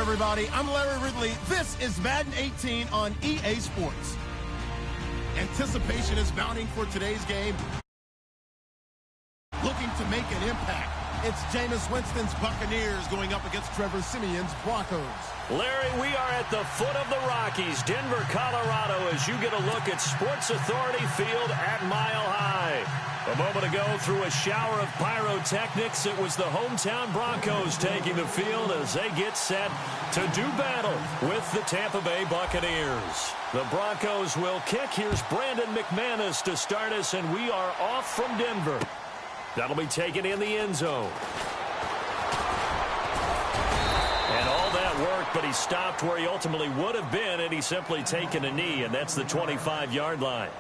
everybody? I'm Larry Ridley. This is Madden 18 on EA Sports. Anticipation is mounting for today's game. Looking to make an impact. It's Jameis Winston's Buccaneers going up against Trevor Siemian's Broncos. Larry, we are at the foot of the Rockies, Denver, Colorado, as you get a look at Sports Authority Field at Mile High. A moment ago, through a shower of pyrotechnics, it was the hometown Broncos taking the field as they get set to do battle with the Tampa Bay Buccaneers. The Broncos will kick. Here's Brandon McManus to start us, and we are off from Denver. That'll be taken in the end zone. And all that work, but he stopped where he ultimately would have been, and he's simply taken a knee, and that's the 25-yard line.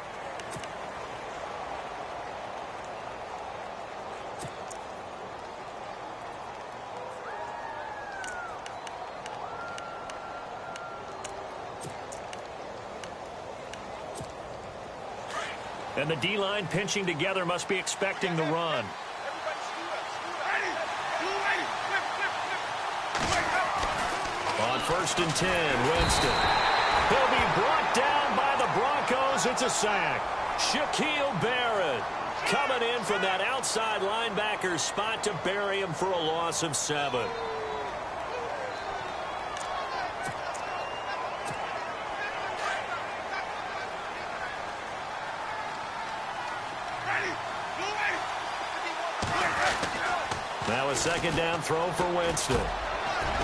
And the D-line pinching together must be expecting the run. On 1st and 10, Winston. He'll be brought down by the Broncos. It's a sack. Shaquille Barrett coming in from that outside linebacker spot to bury him for a loss of 7. Now a 2nd down throw for Winston.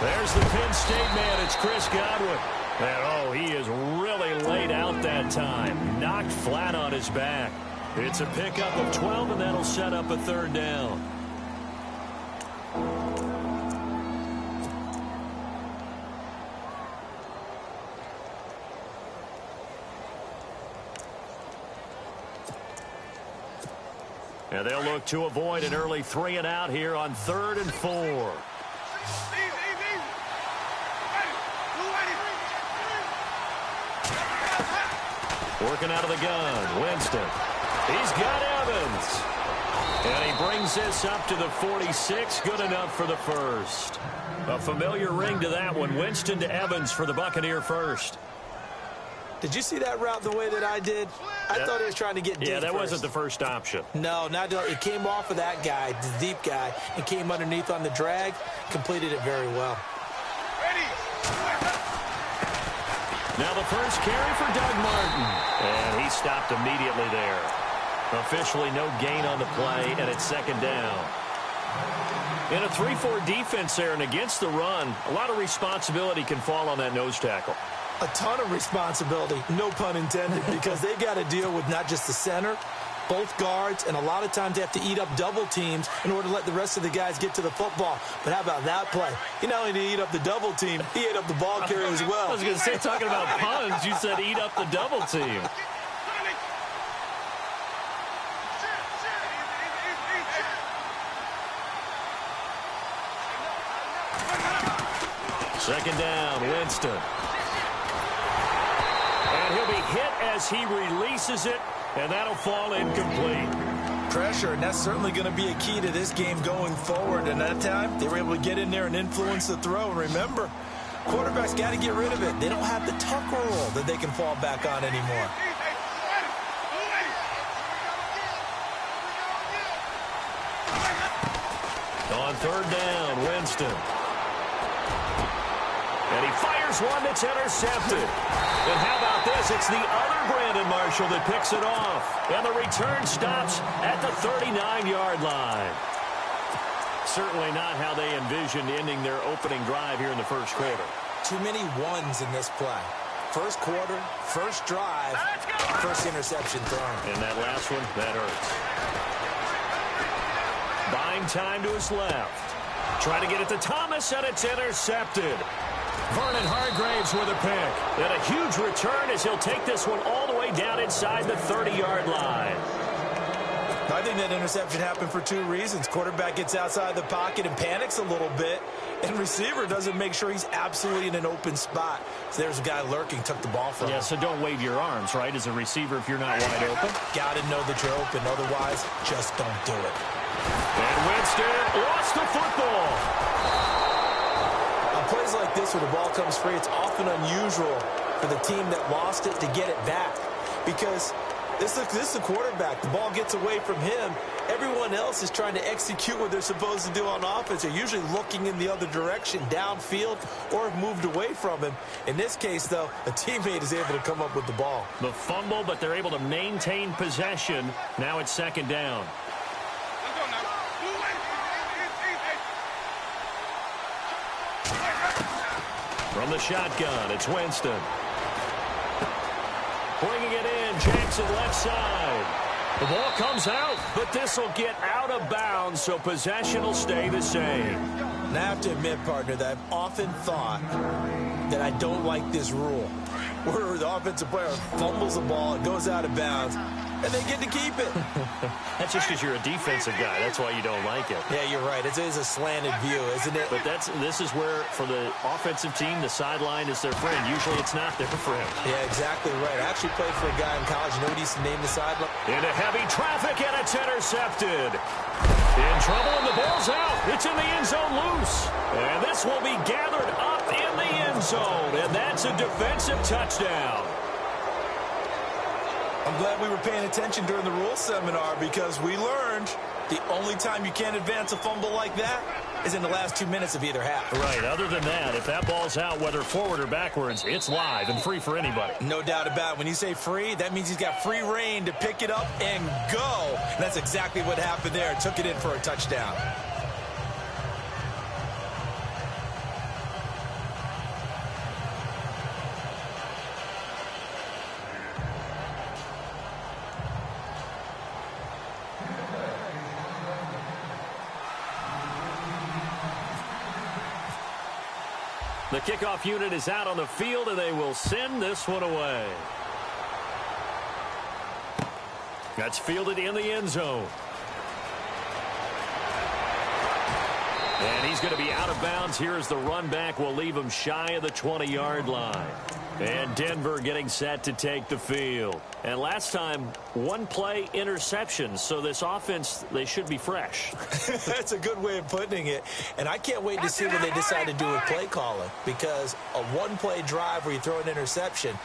There's the Penn State man. It's Chris Godwin. And, oh, he is really laid out that time. Knocked flat on his back. It's a pickup of 12, and that'll set up a 3rd down. And they'll look to avoid an early 3-and-out here on 3rd and 4. Working out of the gun, Winston. He's got Evans. And he brings this up to the 46. Good enough for the 1st. A familiar ring to that one. Winston to Evans for the Buccaneer 1st. Did you see that route the way that I did? I thought he was trying to get deep. Yeah, that wasn't the first option. No, not it came off of that guy, the deep guy, and came underneath on the drag. Completed it very well. Now the first carry for Doug Martin. And he stopped immediately there. Officially no gain on the play, and it's 2nd down. In a 3-4 defense there and against the run, a lot of responsibility can fall on that nose tackle. A ton of responsibility, no pun intended, because they've got to deal with not just the center, both guards, and a lot of times they have to eat up double teams in order to let the rest of the guys get to the football. But how about that play? He not only did he eat up the double team, he ate up the ball carrier as well. I was going to say, talking about puns, you said eat up the double team. Second down, Winston. And he'll be hit as he releases it, and that'll fall incomplete. Pressure, and that's certainly going to be a key to this game going forward. And that time, they were able to get in there and influence the throw. And remember, quarterbacks got to get rid of it. They don't have the tuck roll that they can fall back on anymore. On 3rd down, Winston. And he fires one that's intercepted. And how about this? It's the other Brandon Marshall that picks it off. And the return stops at the 39-yard line. Certainly not how they envisioned ending their opening drive here in the 1st quarter. Too many ones in this play. 1st quarter, 1st drive, 1st interception thrown. And that last one, that hurts. Buying time to his left. Trying to get it to Thomas, and it's intercepted. Vernon Hargraves with a pick. And a huge return as he'll take this one all the way down inside the 30-yard line. I think that interception happened for 2 reasons. Quarterback gets outside the pocket and panics a little bit, and receiver doesn't make sure he's absolutely in an open spot. So there's a guy lurking, took the ball from him. Yeah, so don't wave your arms, right, as a receiver if you're not wide open. Got to know that you're open. Otherwise, just don't do it. And Winston lost the football. On plays like like this where the ball comes free, it's often unusual for the team that lost it to get it back. Because this is the quarterback. The ball gets away from him. Everyone else is trying to execute what they're supposed to do on offense. They're usually looking in the other direction, downfield, or have moved away from him. In this case, though, a teammate is able to come up with the ball. The fumble, but they're able to maintain possession. Now it's second down. From the shotgun, it's Winston. Bringing it in, Jackson left side. The ball comes out, but this will get out of bounds, so possession will stay the same. Now, I have to admit, partner, that I've often thought that I don't like this rule, where the offensive player fumbles the ball, it goes out of bounds, and they get to keep it. That's just because you're a defensive guy. That's why you don't like it. Yeah, you're right. It is a slanted view, isn't it? But this is where, for the offensive team, the sideline is their friend. Usually it's not there for him. Yeah, exactly right. I actually played for a guy in college. You know what he used to name the sideline? Into heavy traffic, and it's intercepted. In trouble, and the ball's out. It's in the end zone loose. And this will be gathered up in the end zone. And that's a defensive touchdown. I'm glad we were paying attention during the rules seminar because we learned the only time you can't advance a fumble like that is in the last 2 minutes of either half. Right. Other than that, if that ball's out, whether forward or backwards, it's live and free for anybody. No doubt about it. When you say free, that means he's got free reign to pick it up and go. And that's exactly what happened there. Took it in for a touchdown. The kickoff unit is out on the field, and they will send this one away. That's fielded in the end zone. And he's going to be out of bounds. Here's the run back. Will leave him shy of the 20-yard line. And Denver getting set to take the field. And last time, one play interception. So this offense, they should be fresh. That's a good way of putting it. And I can't wait to see what they decide to do with play calling. Because a one-play drive where you throw an interception,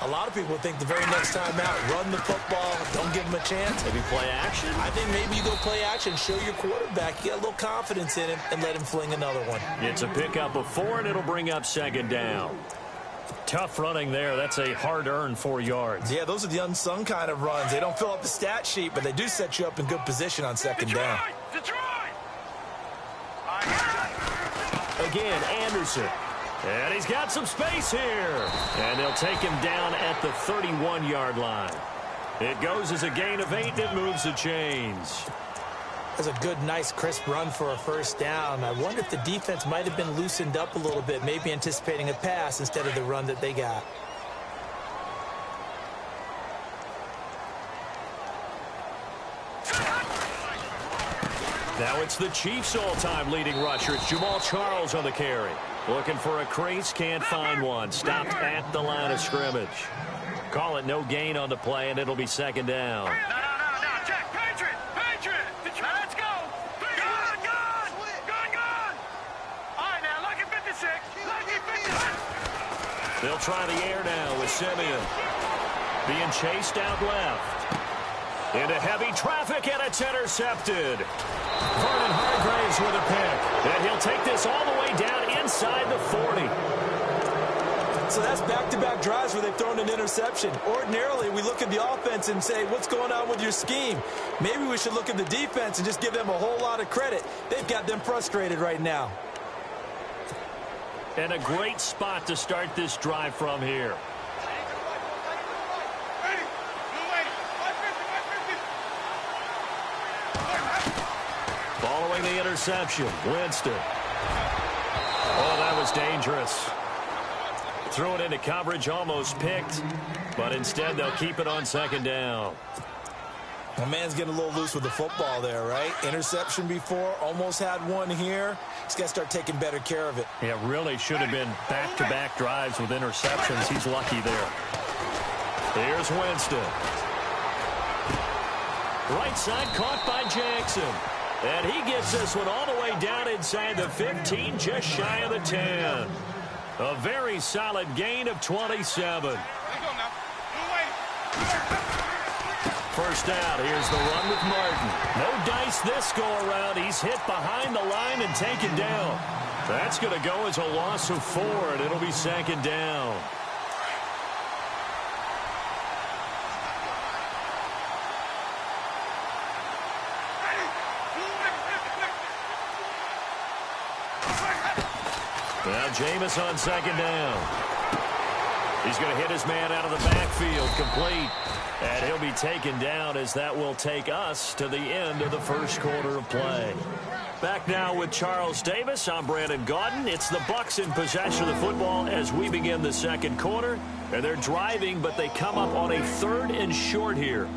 a lot of people think the very next time out, run the football, don't give him a chance. Maybe play action? I think maybe you go play action, show your quarterback, get a little confidence in him, and let him fling another one. It's a pickup of 4, and it'll bring up second down. Tough running there. That's a hard-earned 4 yards. Yeah, those are the unsung kind of runs. They don't fill up the stat sheet, but they do set you up in good position on second down. Again, Anderson. And he's got some space here. And they'll take him down at the 31-yard line. It goes as a gain of 8, and it moves the chains. That's a good, nice, crisp run for a first down. I wonder if the defense might have been loosened up a little bit, maybe anticipating a pass instead of the run that they got. Now it's the Chiefs' all-time leading rusher. It's Jamal Charles on the carry. Looking for a crease, can't find one. Stopped at the line of scrimmage. Call it no gain on the play, and it'll be second down. They'll try the air now with Simeon. Being chased out left. Into heavy traffic, and it's intercepted. Vernon Hargraves with a pick. And he'll take this all the way down inside the 40. So that's back-to-back drives where they've thrown an interception. Ordinarily, we look at the offense and say, what's going on with your scheme? Maybe we should look at the defense and just give them a whole lot of credit. They've got them frustrated right now. And a great spot to start this drive from here. Following the interception, Winston. Oh, that was dangerous. Threw it into coverage, almost picked, but instead they'll keep it on second down. My man's getting a little loose with the football there, right? Interception before, almost had one here. He's got to start taking better care of it. Yeah, really should have been back-to-back drives with interceptions. He's lucky there. Here's Winston. Right side caught by Jackson. And he gets this one all the way down inside the 15, just shy of the 10. A very solid gain of 27. First out, here's the run with Martin. No dice this go-around. He's hit behind the line and taken down. That's going to go as a loss of 4, and it'll be second down. Now Jameis on second down. He's going to hit his man out of the backfield, complete. And he'll be taken down as that will take us to the end of the first quarter of play. Back now with Charles Davis. I'm Brandon Gaudin. It's the Bucs in possession of the football as we begin the second quarter. And they're driving, but they come up on a 3rd and short here.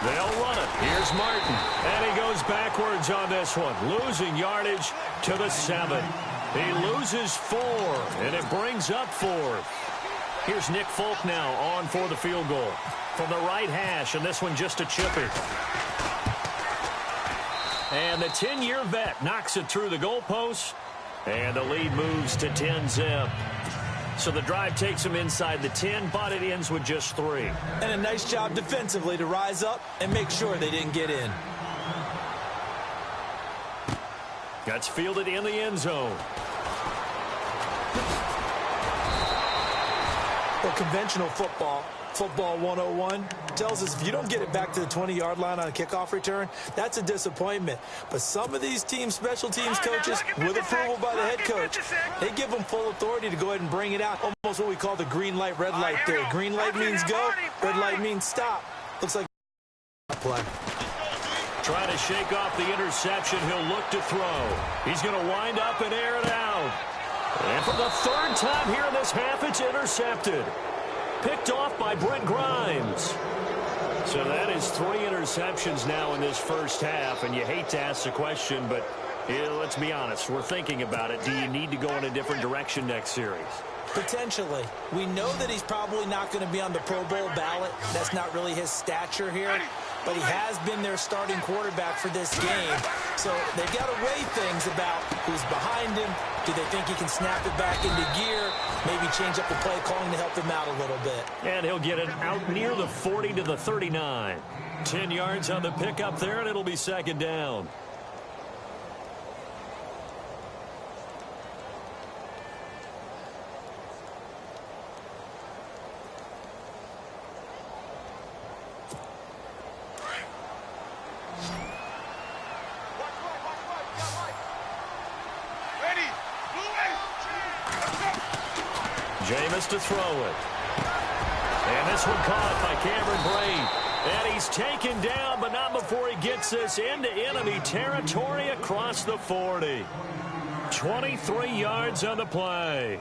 They'll run it. Here's Martin. And he goes backwards on this one, losing yardage to the 7. He loses 4, and it brings up 4. Here's Nick Folk now on for the field goal from the right hash, and this one just a chippy. And the 10-year vet knocks it through the goalpost, and the lead moves to 10-zip. So the drive takes them inside the 10, but it ends with just 3. And a nice job defensively to rise up and make sure they didn't get in. That's fielded in the end zone. Well, conventional football 101, tells us if you don't get it back to the 20-yard line on a kickoff return, that's a disappointment. But some of these teams, special teams coaches, with approval by the head coach, they give them full authority to go ahead and bring it out. Almost what we call the green light, red light there. Green light means go, red light means stop. Looks like play. Trying to shake off the interception. He'll look to throw. He's going to wind up and air it out. And for the 3rd time here in this half, it's intercepted. Picked off by Brent Grimes. So that is 3 interceptions now in this first half. And you hate to ask the question, but let's be honest. We're thinking about it. Do you need to go in a different direction next series? Potentially. We know that he's probably not going to be on the Pro Bowl ballot. That's not really his stature here. But he has been their starting quarterback for this game. So they've got to weigh things about who's behind him. Do they think he can snap it back into gear? Maybe change up the play calling to help him out a little bit. And he'll get it out near the 40 to the 39. 10 yards on the pickup there, and it'll be second down. Jameis to throw it. And this one caught by Cameron Brate. And he's taken down, but not before he gets this into enemy territory across the 40. 23 yards on the play.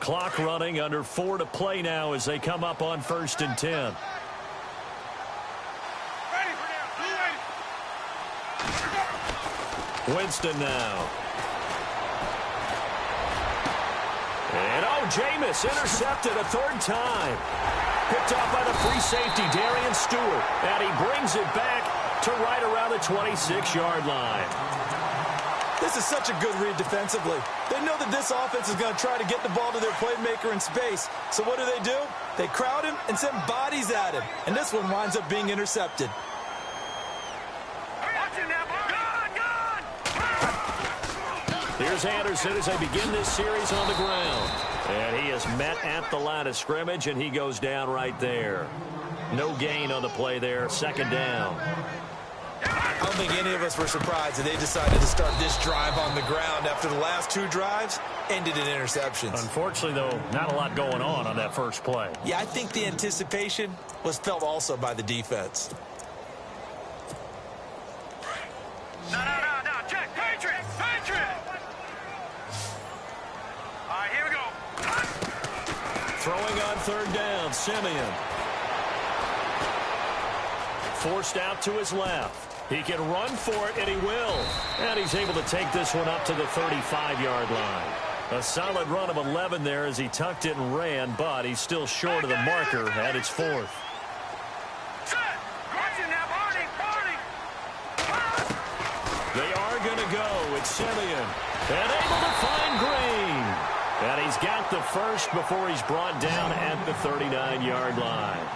Clock running, under 4 to play now as they come up on 1st and 10. Winston now. And Jameis intercepted a 3rd time. Picked off by the free safety, Darian Stewart. And he brings it back to right around the 26-yard line. This is such a good read defensively. They know that this offense is going to try to get the ball to their playmaker in space. So what do? They crowd him and send bodies at him. And this one winds up being intercepted. Here's Anderson as they begin this series on the ground. And he is met at the line of scrimmage, and he goes down right there. No gain on the play there, 2nd down. I don't think any of us were surprised that they decided to start this drive on the ground after the last 2 drives ended in interceptions. Unfortunately, though, not a lot going on that first play. Yeah, I think the anticipation was felt also by the defense. Throwing on third down, Simeon. Forced out to his left. He can run for it, and he will. And he's able to take this one up to the 35-yard line. A solid run of 11 there as he tucked it and ran, but he's still short of the marker at its 4th. They are going to go. It's Simeon. And able to find Green. And he's got the first before he's brought down at the 39-yard line.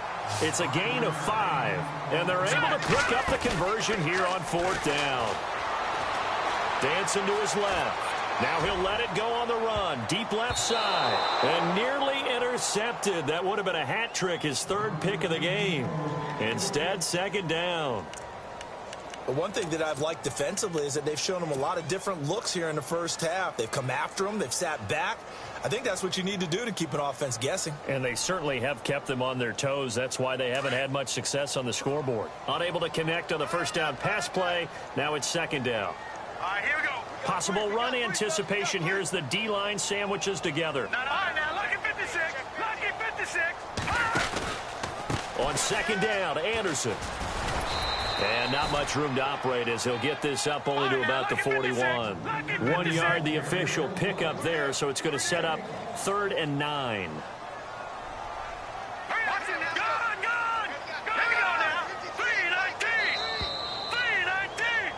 It's a gain of 5, and they're able to pick up the conversion here on 4th down. Dancing to his left. Now he'll let it go on the run. Deep left side. And nearly intercepted. That would have been a hat trick, his 3rd pick of the game. Instead, 2nd down. But one thing that I've liked defensively is that they've shown him a lot of different looks here in the first half. They've come after him. They've sat back. I think that's what you need to do to keep an offense guessing. And they certainly have kept them on their toes. That's why they haven't had much success on the scoreboard. Unable to connect on the first down pass play. Now it's 2nd down. Here we go. Possible run anticipation here as the D-line sandwiches together. Now, look at 56. Look at 56. On 2nd down, Anderson. And not much room to operate as he'll get this up only to about the 41. 1 yard, the official pickup there, so it's going to set up 3rd and 9. Gone. Here we go now. 319. 319.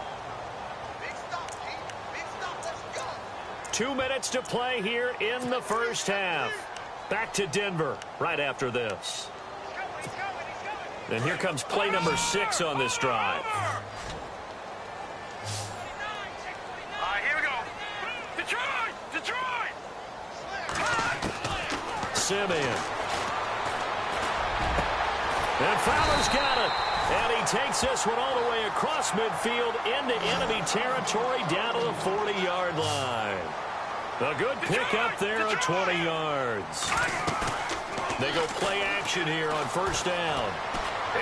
2 minutes to play here in the first half. Back to Denver right after this. And here comes play number 6 on this drive. Here we go. Detroit. Simeon. And Fowler's got it. And he takes this one all the way across midfield into enemy territory down to the 40-yard line. A good pickup there at 20 yards. They go play action here on first down.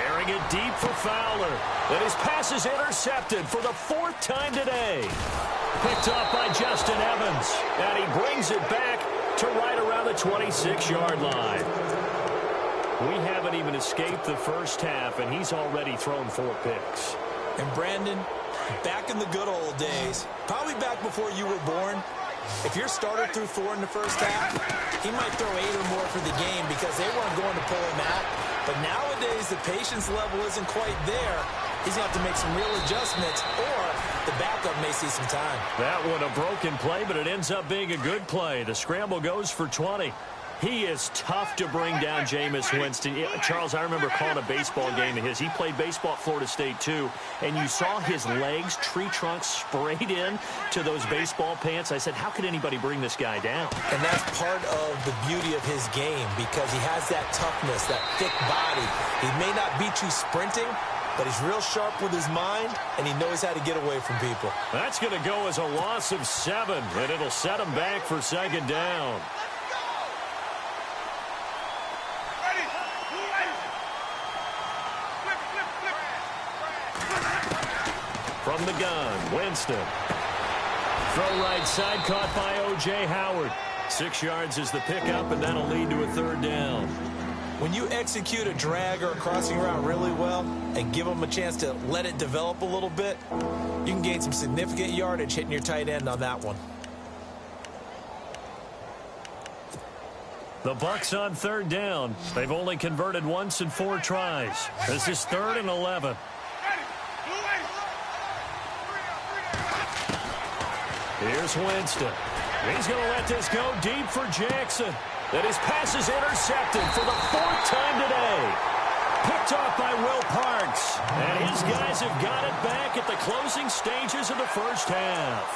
Airing it deep for Fowler. And his pass is intercepted for the 4th time today. Picked off by Justin Evans. And he brings it back to right around the 26-yard line. We haven't even escaped the first half, and he's already thrown 4 picks. And Brandon, back in the good old days, probably back before you were born, if your starter threw 4 in the first half, he might throw 8 or more for the game because they weren't going to pull him out. But nowadays, the patience level isn't quite there. He's going to have to make some real adjustments, or the backup may see some time. That one a broken play, but it ends up being a good play. The scramble goes for 20. He is tough to bring down, Jameis Winston. Charles, I remember calling a baseball game of his. He played baseball at Florida State, too, and you saw his legs, tree trunks sprayed in to those baseball pants. I said, how could anybody bring this guy down? And that's part of the beauty of his game because he has that toughness, that thick body. He may not beat you sprinting, but he's real sharp with his mind, and he knows how to get away from people. That's going to go as a loss of 7, and it'll set him back for 2nd down. From the gun, Winston. Throw right side, caught by O.J. Howard. 6 yards is the pickup, and that'll lead to a 3rd down. When you execute a drag or a crossing route really well and give them a chance to let it develop a little bit, you can gain some significant yardage hitting your tight end on that one. The Bucs on 3rd down. They've only converted once in 4 tries. This is 3rd and 11. Here's Winston. He's going to let this go deep for Jackson. And his pass is intercepted for the 4th time today. Picked off by Will Parks. And his guys have got it back at the closing stages of the first half.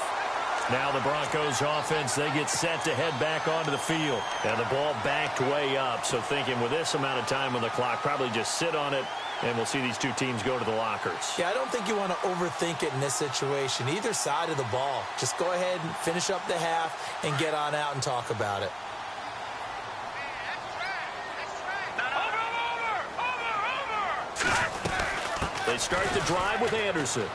Now the Broncos offense, they get set to head back onto the field. And the ball backed way up. So thinking with this amount of time on the clock, probably just sit on it. And we'll see these 2 teams go to the lockers. Yeah, I don't think you want to overthink it in this situation. Either side of the ball. Just go ahead and finish up the half and get on out and talk about it. They start the drive with Anderson.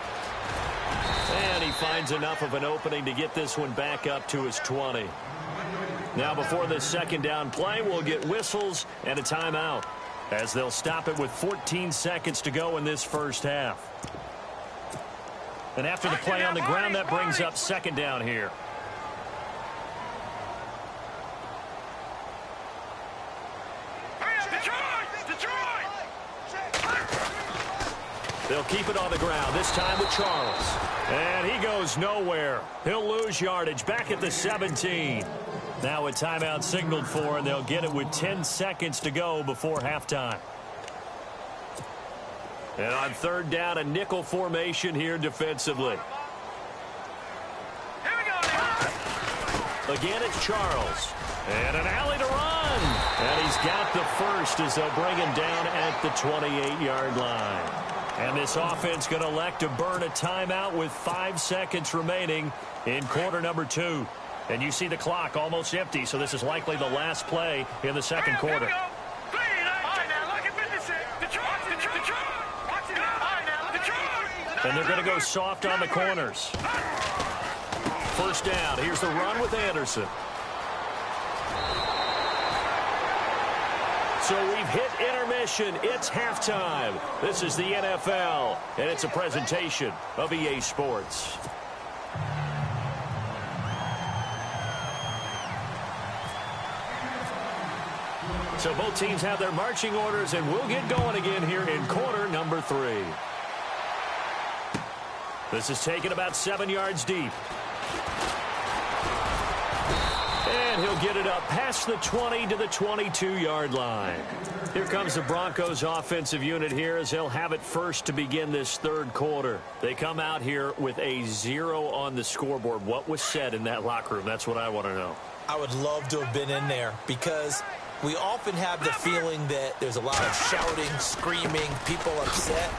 And he finds enough of an opening to get this one back up to his 20. Now, before this second down play, we'll get whistles and a timeout, as they'll stop it with 14 seconds to go in this first half. And after the play on the ground, that brings up second down here. They'll keep it on the ground, this time with Charles. And he goes nowhere. He'll lose yardage back at the 17. Now a timeout signaled for, and they'll get it with 10 seconds to go before halftime. And on third down, a nickel formation here defensively. Here we go. Again, it's Charles. And an alley to run. And he's got the first as they'll bring him down at the 28-yard line. And this offense going to elect to burn a timeout with 5 seconds remaining in quarter number 2. And you see the clock almost empty, so this is likely the last play in the second quarter. And they're going to go soft on the corners. First down. Here's the run with Anderson. So we've hit intermission. It's halftime. This is the NFL, and it's a presentation of EA Sports. So both teams have their marching orders, and we'll get going again here in quarter number 3. This is taken about 7 yards deep. And he'll get it up past the 20 to the 22-yard line. Here comes the Broncos offensive unit here as they'll have it first to begin this third quarter. They come out here with a 0 on the scoreboard. What was said in that locker room? That's what I want to know. I would love to have been in there because we often have the feeling that there's a lot of shouting, screaming, people upset.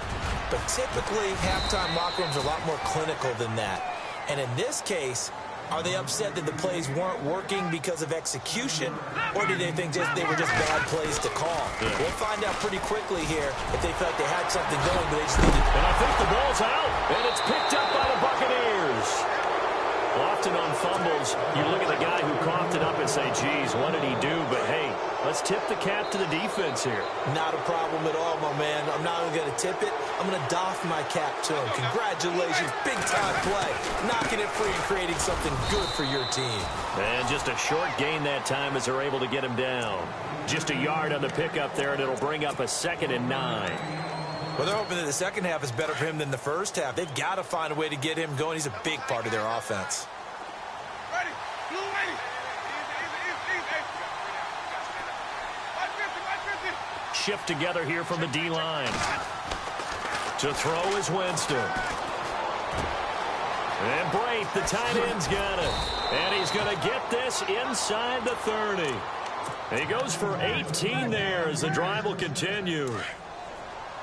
But typically, halftime locker rooms are a lot more clinical than that. And in this case, are they upset that the plays weren't working because of execution, or did they think they were just bad plays to call? Yeah. We'll find out pretty quickly here if they felt they had something going, but they just needed. And I think the ball's out, and it's picked up by the Buccaneers. Often on fumbles, you look at the guy who coughed it up and say, geez, what did he do? But, hey, let's tip the cap to the defense here. Not a problem at all, my man. I'm not even going to tip it. I'm going to doff my cap to him. Congratulations, big-time play. Knocking it free and creating something good for your team. And just a short gain that time as they're able to get him down. Just a yard on the pickup there, and it'll bring up a 2nd and 9. Well, they're hoping that the second half is better for him than the first half. They've got to find a way to get him going. He's a big part of their offense. Ready. Blue ready. Shift together here from the D-line. To throw is Winston. And Brate, the tight end's got it. And he's going to get this inside the 30. He goes for 18 there as the drive will continue.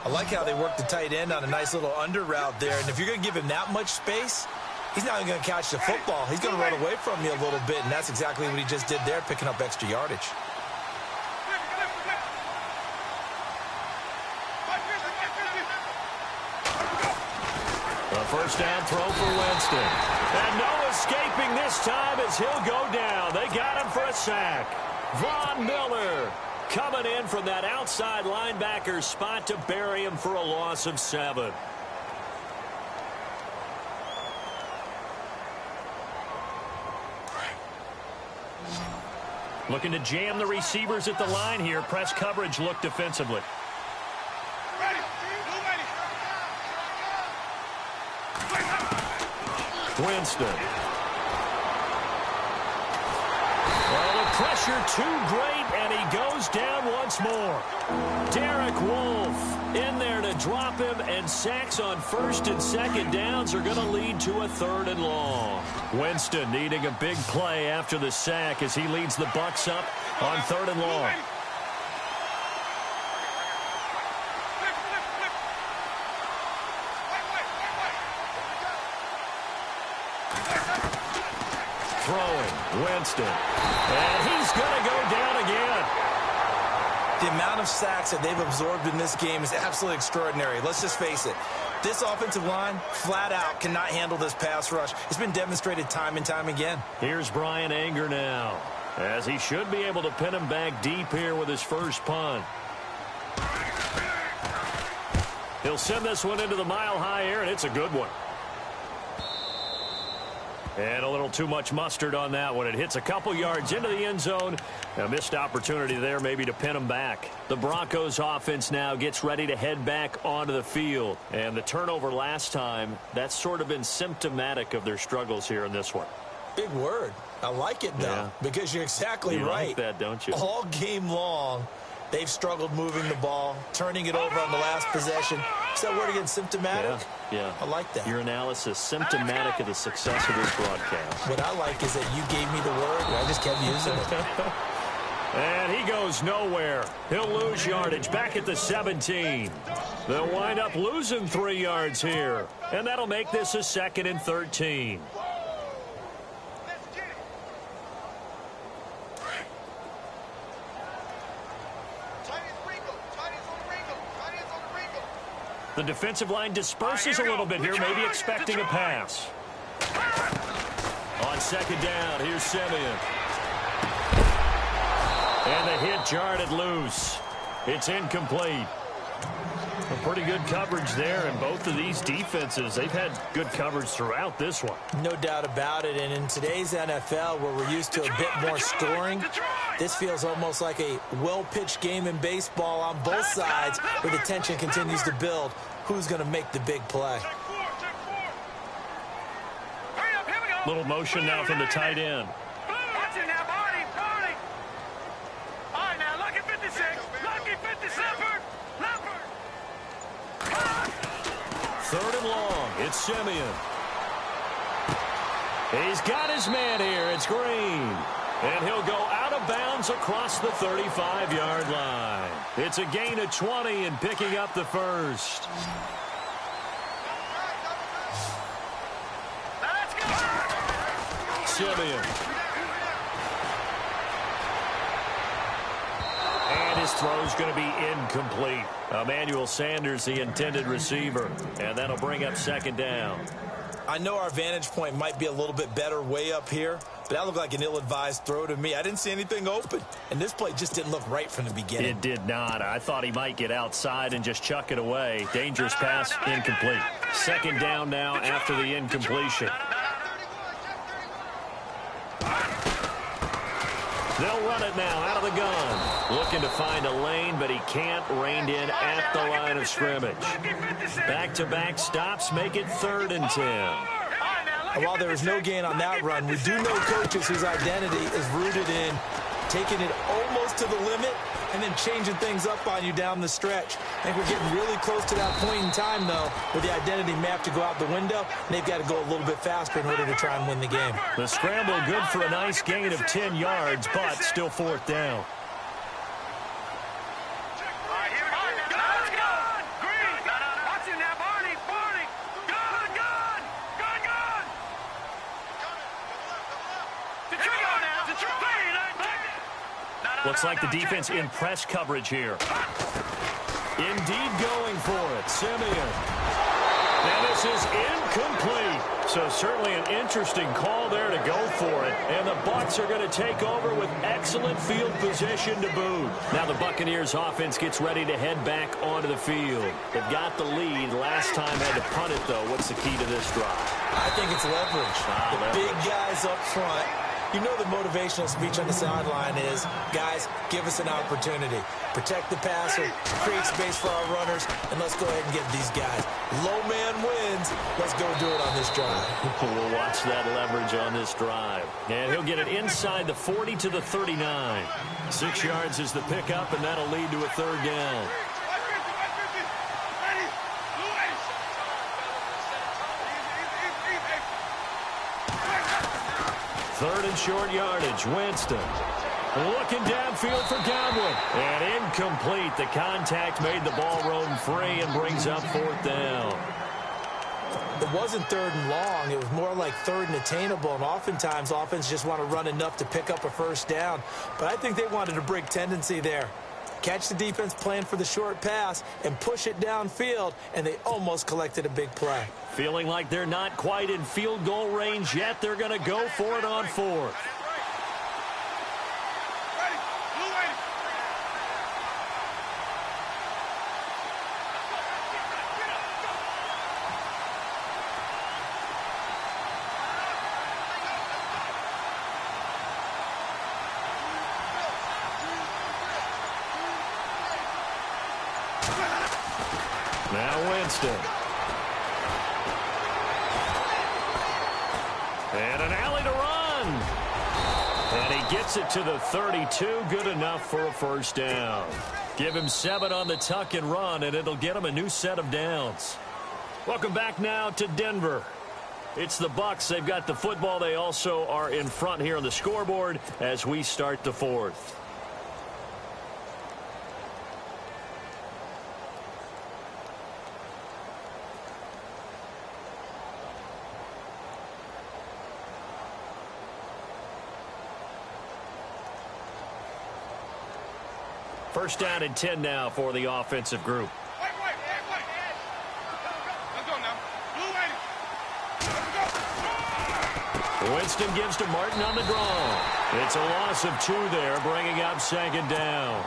I like how they work the tight end on a nice little under route there. And if you're going to give him that much space, he's not even going to catch the football. He's going to run away from you a little bit, and that's exactly what he just did there, picking up extra yardage. A first down throw for Winston. And no escaping this time as he'll go down. They got him for a sack. Von Miller coming in from that outside linebacker spot to bury him for a loss of 7. Looking to jam the receivers at the line here. Press coverage look defensively. Winston. Well, the pressure too great, and he goes down once more. Derek Wolfe in there to drop him, and sacks on first and second downs are going to lead to a 3rd and long. Winston needing a big play after the sack as he leads the Bucs up on 3rd and long. Throwing, Winston. And he's going to go down again. The amount of sacks that they've absorbed in this game is absolutely extraordinary. Let's just face it. This offensive line, flat out, cannot handle this pass rush. It's been demonstrated time and time again. Here's Brian Anger now. as he should be able to pin him back deep here with his first punt. He'll send this one into the mile-high air, and it's a good one. And a little too much mustard on that one. It hits a couple yards into the end zone. A missed opportunity there maybe to pin him back. The Broncos offense now gets ready to head back onto the field. And the turnover last time, that's sort of been symptomatic of their struggles here in this one. Big word. I like it, though, because you're exactly right. You like that, don't you? All game long, they've struggled moving the ball, turning it over on the last possession. Is that word again, symptomatic? Yeah. I like that. Your analysis, symptomatic of the success of this broadcast. What I like is that you gave me the word, and I just kept using it. And he goes nowhere. He'll lose yardage back at the 17. They'll wind up losing 3 yards here. And that'll make this a 2nd and 13. The defensive line disperses a little bit here, maybe expecting a pass. On 2nd down, here's Simeon. And the hit jarred loose. It's incomplete. A pretty good coverage there, and both of these defenses, they've had good coverage throughout this one. No doubt about it, and in today's NFL, where we're used to a bit more scoring, this feels almost like a well-pitched game in baseball on both sides, where the tension continues to build. Who's going to make the big play? Little motion now from the tight end. Watch it now, Barney. All right, now, lucky 56. Lucky 57. Leopard. 3rd and long. It's Simeon. He's got his man here. It's Green. And he'll go out of bounds across the 35-yard line. It's a gain of 20 and picking up the first. Let's go. Simeon. And his throw's going to be incomplete. Emmanuel Sanders, the intended receiver. And that'll bring up 2nd down. I know our vantage point might be a little bit better way up here, but that looked like an ill-advised throw to me. I didn't see anything open, and this play just didn't look right from the beginning. It did not. I thought he might get outside and just chuck it away. Dangerous pass, incomplete. 2nd down now after the incompletion. They'll run it now out of the gun. Looking to find a lane, but he can't. Reined in at the line of scrimmage. Back-to-back stops make it 3rd and 10. And while there is no gain on that run, we do know coaches whose identity is rooted in taking it almost to the limit and then changing things up on you down the stretch. I think we're getting really close to that point in time, though, where the identity may have to go out the window, and they've got to go a little bit faster in order to try and win the game. The scramble good for a nice gain of 10 yards, but still 4th down. Looks like the defense in press coverage here. Indeed going for it. Simeon. And this is incomplete. So certainly an interesting call there to go for it. And the Bucs are going to take over with excellent field position to boot. Now the Buccaneers offense gets ready to head back onto the field. They've got the lead. Last time had to punt it, though. What's the key to this drive? I think it's leverage. The big guys up front. You know the motivational speech on the sideline is, guys, give us an opportunity. Protect the passer, create space for our runners, and let's go ahead and get these guys. Low man wins. Let's go do it on this drive. We'll watch that leverage on this drive. And he'll get it inside the 40 to the 39. 6 yards is the pickup, and that'll lead to a 3rd down. 3rd and short yardage. Winston looking downfield for Godwin. And incomplete. The contact made the ball roam free and brings up 4th down. It wasn't 3rd and long. It was more like 3rd and attainable. And oftentimes, offense just want to run enough to pick up a 1st down. But I think they wanted a break tendency there. Catch the defense playing for the short pass and push it downfield, and they almost collected a big play. Feeling like they're not quite in field goal range yet. They're going to go for it on 4th. Now Winston. And an alley to run. And he gets it to the 32. Good enough for a first down. Give him 7 on the tuck and run, and it'll get him a new set of downs. Welcome back now to Denver. It's the Bucs. They've got the football. They also are in front here on the scoreboard as we start the fourth. First down and 10 now for the offensive group. Winston gives to Martin on the draw. It's a loss of 2 there, bringing up second down.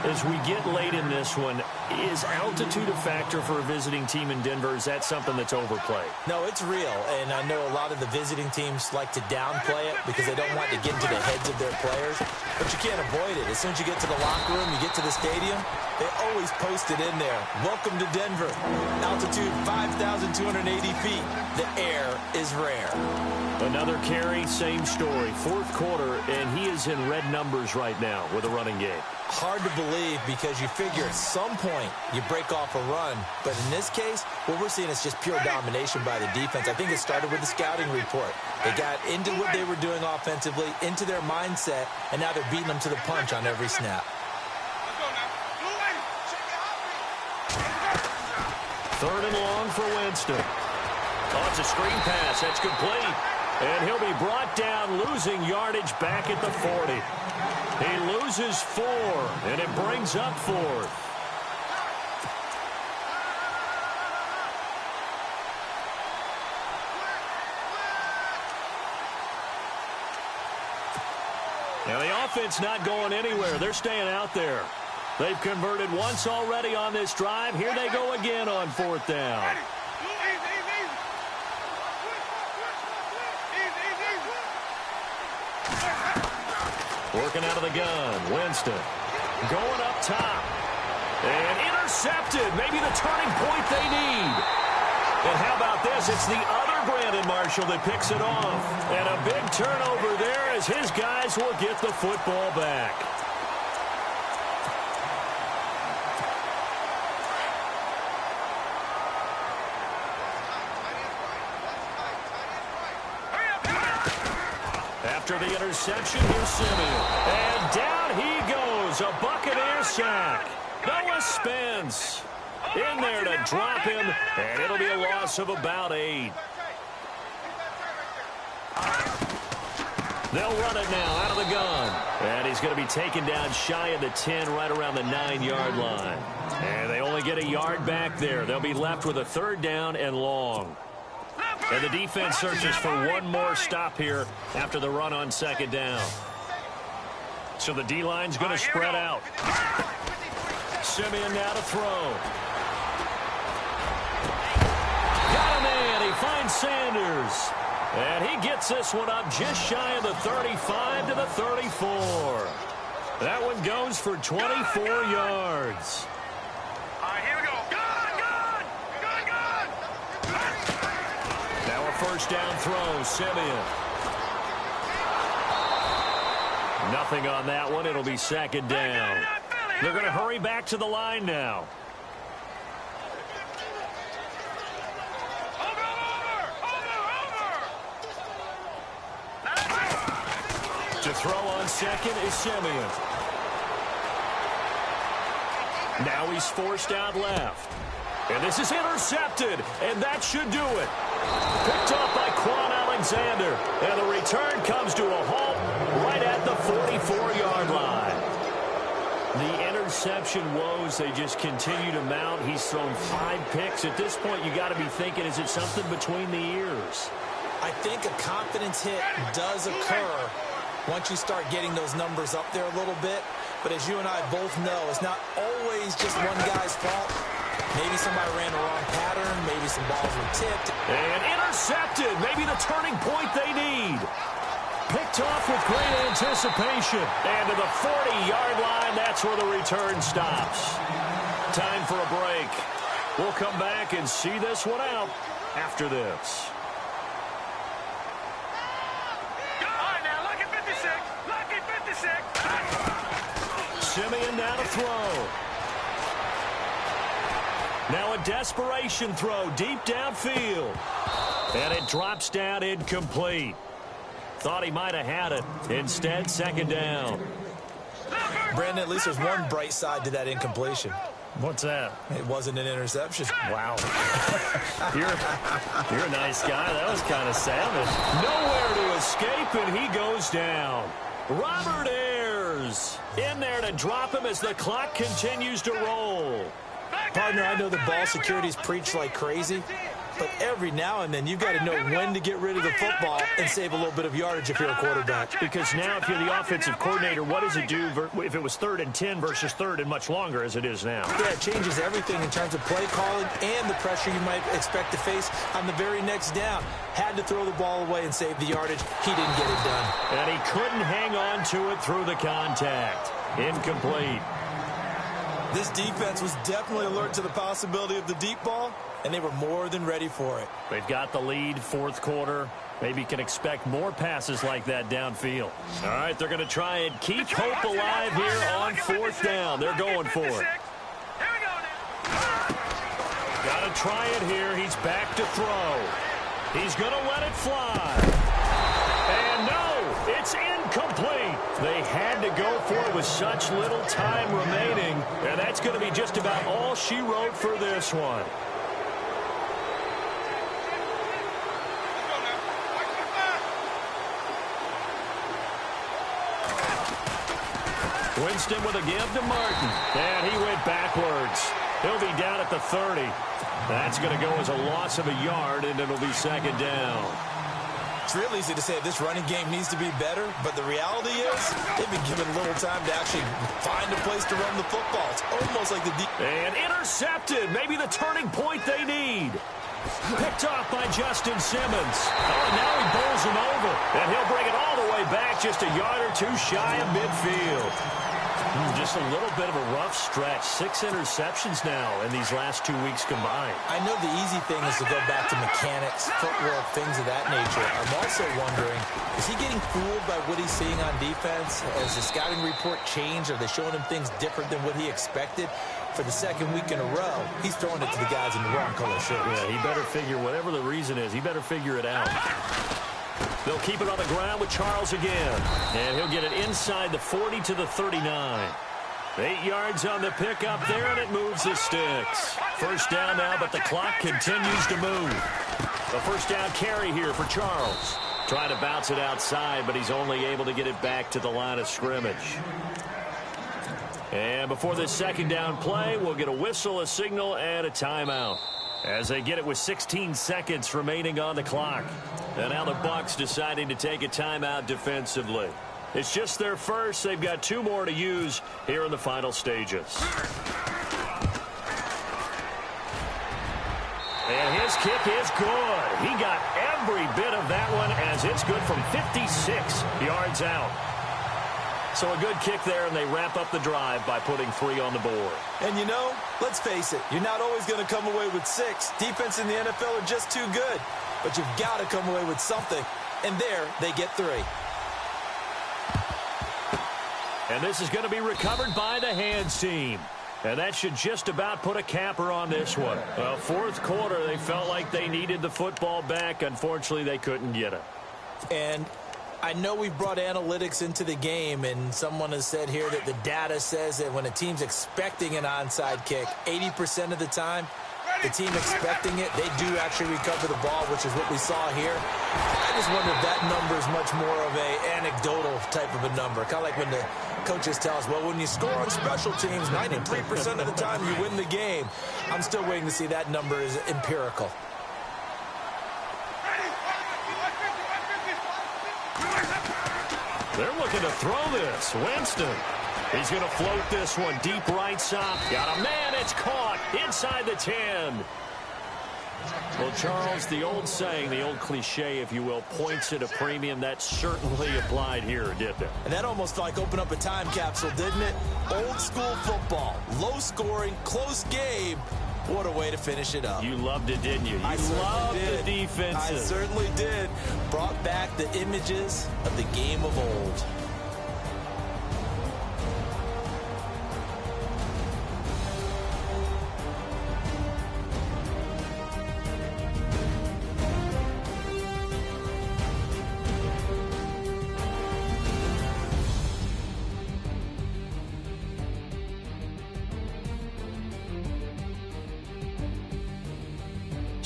As we get late in this one, is altitude a factor for a visiting team in Denver? Is that something that's overplayed? No, it's real, and I know a lot of the visiting teams like to downplay it because they don't want to get into the heads of their players, but you can't avoid it. As soon as you get to the locker room, you get to the stadium, they always post it in there. Welcome to Denver. Altitude 5,280 feet. The air is rare. Another carry, same story. Fourth quarter, and he is in red numbers right now with a running game. Hard to believe because you figure at some point you break off a run. But in this case, what we're seeing is just pure domination by the defense. I think it started with the scouting report. They got into what they were doing offensively, into their mindset, and now they're beating them to the punch on every snap. Third and long for Winston. Oh, it's a screen pass. That's complete. And he'll be brought down, losing yardage back at the 40. He loses 4, and it brings up 4th. Now the offense not going anywhere. They're staying out there. They've converted once already on this drive. Here they go again on 4th down. Working out of the gun, Winston going up top. And intercepted, maybe the turning point they need. And how about this? It's the other Brandon Marshall that picks it off. And a big turnover there as his guys will get the football back. After the interception, here's Simeon. And down he goes. A Buccaneer sack. Noah Spence in there to drop him. And it'll be a loss of about 8. They'll run it now out of the gun. And he's going to be taken down shy of the 10, right around the 9-yard line. And they only get a yard back there. They'll be left with a 3rd down and long. And the defense searches for one more stop here after the run on 2nd down. So the D-line's going to spread out. Simeon now to throw. Got him in. He finds Sanders. And he gets this one up just shy of the 35 to the 34. That one goes for 24 yards. All right, here we go. Now a first down throw, Simeon. Nothing on that one. It'll be 2nd down. They're going to hurry back to the line now. To throw on 2nd is Simeon. Now he's forced out left. And this is intercepted, and that should do it. Picked off by Quan Alexander, and the return comes to a halt right at the 44-yard line. The interception woes, they just continue to mount. He's thrown 5 picks. At this point, you got to be thinking, is it something between the ears? I think a confidence hit does occur once you start getting those numbers up there a little bit. But as you and I both know, it's not always just one guy's fault. Maybe somebody ran the wrong pattern. Maybe some balls were tipped. And intercepted. Maybe the turning point they need. Picked off with great anticipation. And to the 40-yard line, that's where the return stops. Time for a break. We'll come back and see this one out after this. All right, now, lucky 56. Lucky 56. Simeon now to throw. Now a desperation throw deep downfield. And it drops down incomplete. Thought he might have had it. Instead, second down. Brandon, at least there's one bright side to that incompletion. What's that? It wasn't an interception. Wow. You're a nice guy. That was kind of savage. Nowhere to escape, and he goes down. Robert Ayers in there to drop him as the clock continues to roll. Partner, I know the ball security's preached like crazy, but every now and then you've got to know when to get rid of the football and save a little bit of yardage if you're a quarterback. Because now if you're the offensive coordinator, what does it do if it was 3rd and 10 versus 3rd and much longer as it is now? Yeah, it changes everything in terms of play calling and the pressure you might expect to face on the very next down. Had to throw the ball away and save the yardage. He didn't get it done. And he couldn't hang on to it through the contact. Incomplete. This defense was definitely alert to the possibility of the deep ball, and they were more than ready for it. They've got the lead, 4th quarter. Maybe can expect more passes like that downfield. All right, they're going to try and keep hope alive here on 4th down. They're going for it. Got to try it here. He's back to throw. He's going to let it fly. And no, it's incomplete. They had to go for it with such little time remaining, and that's going to be just about all she wrote for this one. Winston with a give to Martin, and he went backwards. He'll be down at the 30. That's going to go as a loss of a yard, and it'll be second down. It's real easy to say this running game needs to be better, but the reality is they've been given little time to actually find a place to run the football. It's almost like the and intercepted. Maybe the turning point they need. Picked off by Justin Simmons. Oh, and now he bowls him over. And he'll bring it all the way back just a yard or two shy of midfield. Just a little bit of a rough stretch. 6 interceptions now in these last 2 weeks combined. I know the easy thing is to go back to mechanics, footwork, things of that nature. I'm also wondering, is he getting fooled by what he's seeing on defense? Has the scouting report changed? Are they showing him things different than what he expected? For the 2nd week in a row, he's throwing it to the guys in the wrong color shirts. Yeah, he better figure, whatever the reason is, he better figure it out. They'll keep it on the ground with Charles again. And he'll get it inside the 40 to the 39. 8 yards on the pickup there, and it moves the sticks. First down now, but the clock continues to move. The first down carry here for Charles. Trying to bounce it outside, but he's only able to get it back to the line of scrimmage. And before this second down play, we'll get a whistle, a signal, and a timeout. As they get it with 16 seconds remaining on the clock. And now the Bucs deciding to take a timeout defensively. It's just their first. They've got 2 more to use here in the final stages. And his kick is good. He got every bit of that one as it's good from 56 yards out. So a good kick there, and they wrap up the drive by putting 3 on the board. And you know, let's face it, you're not always going to come away with 6. Defense in the NFL are just too good. But you've got to come away with something. And there, they get 3. And this is going to be recovered by the hands team. And that should just about put a capper on this one. Well, 4th quarter, they felt like they needed the football back. Unfortunately, they couldn't get it. And I know we've brought analytics into the game, and someone has said here that the data says that when a team's expecting an onside kick, 80% of the time, the team expecting it, they do actually recover the ball, which is what we saw here. I just wonder if that number is much more of a anecdotal type of a number. Kind of like when the coaches tell us, well, when you score on special teams, 93% of the time you win the game. I'm still waiting to see that number is empirical. They're looking to throw this. Winston. He's going to float this one deep right side. Got a man. It's caught inside the 10. Well, Charles, the old saying, the old cliche, if you will, points at a premium. That certainly applied here, didn't it? And that almost like opened up a time capsule, didn't it? Old school football, low scoring, close game. What a way to finish it up. You loved it, didn't you? I loved did. the defenses. I certainly did. Brought back the images of the game of old.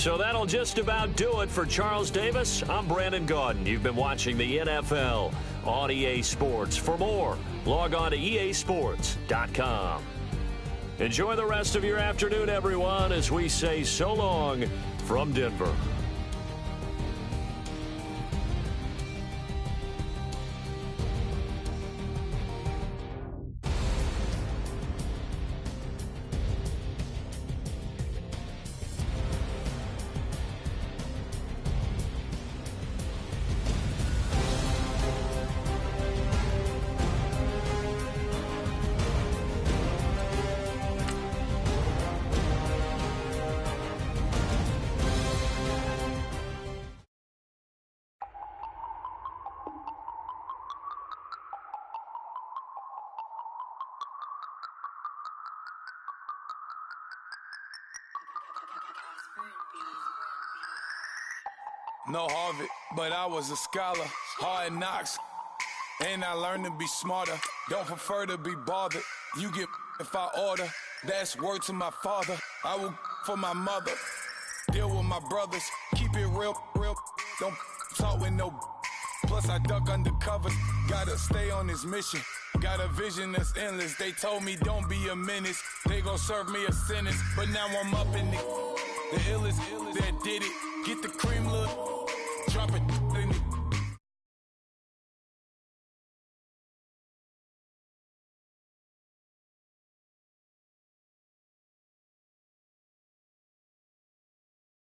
So that'll just about do it for Charles Davis. I'm Brandon Gaudin. You've been watching the NFL on EA Sports. For more, log on to easports.com. Enjoy the rest of your afternoon, everyone, as we say so long from Denver. No Harvard, but I was a scholar. Hard knocks, and I learned to be smarter. Don't prefer to be bothered. You get if I order. That's word to my father. I will for my mother. Deal with my brothers. Keep it real. Don't talk with no. Plus I duck undercover. Gotta stay on this mission. Got a vision that's endless. They told me don't be a menace. They gon' serve me a sentence. But now I'm up in the illest that did it. Get the cream look.